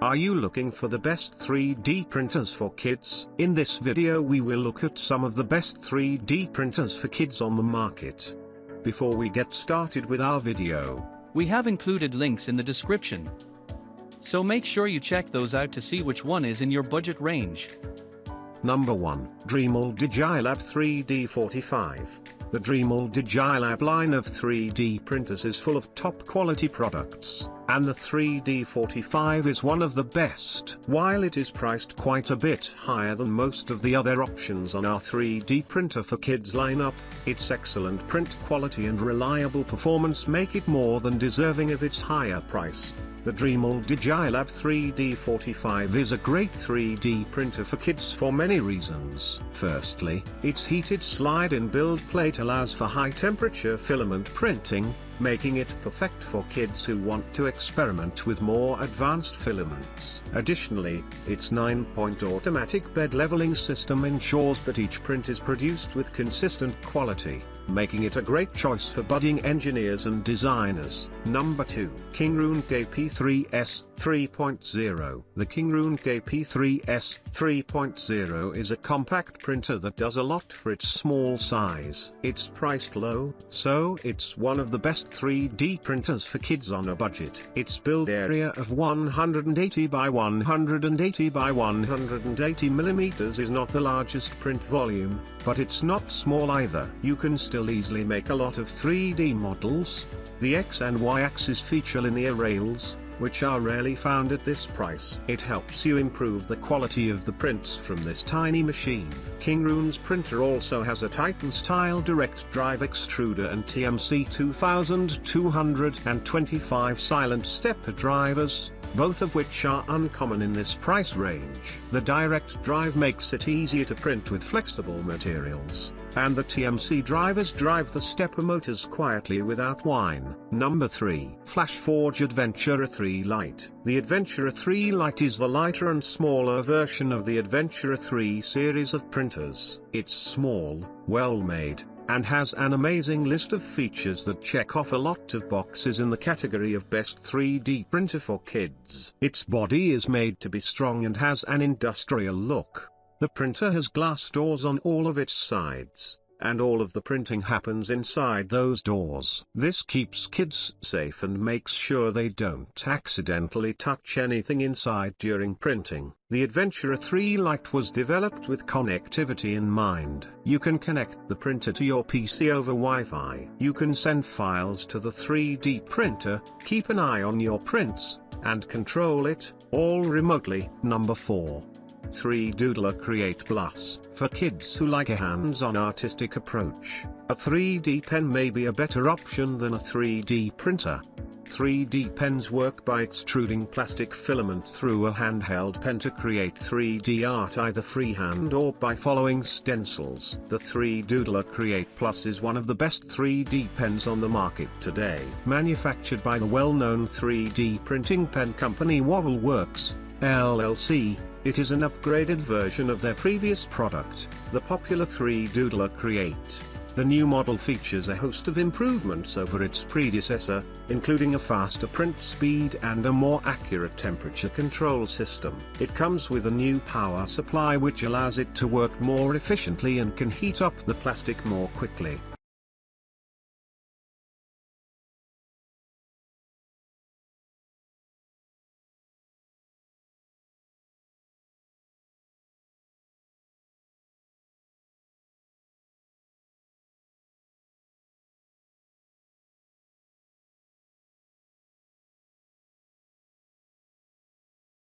Are you looking for the best 3D printers for kids? In this video we will look at some of the best 3D printers for kids on the market. Before we get started with our video, we have included links in the description. So make sure you check those out to see which one is in your budget range. Number 1. Dremel Digilab 3D45. The Dremel Digilab line of 3D printers is full of top quality products, and the 3D45 is one of the best. While it is priced quite a bit higher than most of the other options on our 3D printer for kids lineup, its excellent print quality and reliable performance make it more than deserving of its higher price. The Dremel Digilab 3D45 is a great 3D printer for kids for many reasons. Firstly, its heated slide-in build plate allows for high-temperature filament printing, making it perfect for kids who want to experiment with more advanced filaments. Additionally, its 9-point automatic bed leveling system ensures that each print is produced with consistent quality, making it a great choice for budding engineers and designers. Number 2. Kingroon KP3S 3.0. The Kingroon KP3S 3.0 is a compact printer that does a lot for its small size. It's priced low, so it's one of the best 3D printers for kids on a budget. Its build area of 180 by 180 by 180 millimeters is not the largest print volume, but it's not small either. You can still easily make a lot of 3D models. The X and Y axis feature linear rails, which are rarely found at this price. It helps you improve the quality of the prints from this tiny machine. Kingroon's printer also has a Titan-style direct drive extruder and TMC 2225 silent stepper drivers, both of which are uncommon in this price range. The direct drive makes it easier to print with flexible materials, and the TMC drivers drive the stepper motors quietly without whine. Number 3. Flashforge Adventurer 3 Lite. The Adventurer 3 Lite is the lighter and smaller version of the Adventurer 3 series of printers. It's small, well-made, and has an amazing list of features that check off a lot of boxes in the category of best 3D printer for kids. Its body is made to be strong and has an industrial look. The printer has glass doors on all of its sides, and all of the printing happens inside those doors. This keeps kids safe and makes sure they don't accidentally touch anything inside during printing. The Adventurer 3 Lite was developed with connectivity in mind. You can connect the printer to your PC over Wi-Fi. You can send files to the 3D printer, keep an eye on your prints, and control it, all remotely. Number 4. 3Doodler Create Plus. For kids who like a hands-on artistic approach, a 3D pen may be a better option than a 3D printer. 3D pens work by extruding plastic filament through a handheld pen to create 3D art either freehand or by following stencils. The 3Doodler Create Plus is one of the best 3D pens on the market today. Manufactured by the well-known 3D printing pen company Wobbleworks, LLC, it is an upgraded version of their previous product, the popular 3Doodler Create. The new model features a host of improvements over its predecessor, including a faster print speed and a more accurate temperature control system. It comes with a new power supply which allows it to work more efficiently and can heat up the plastic more quickly.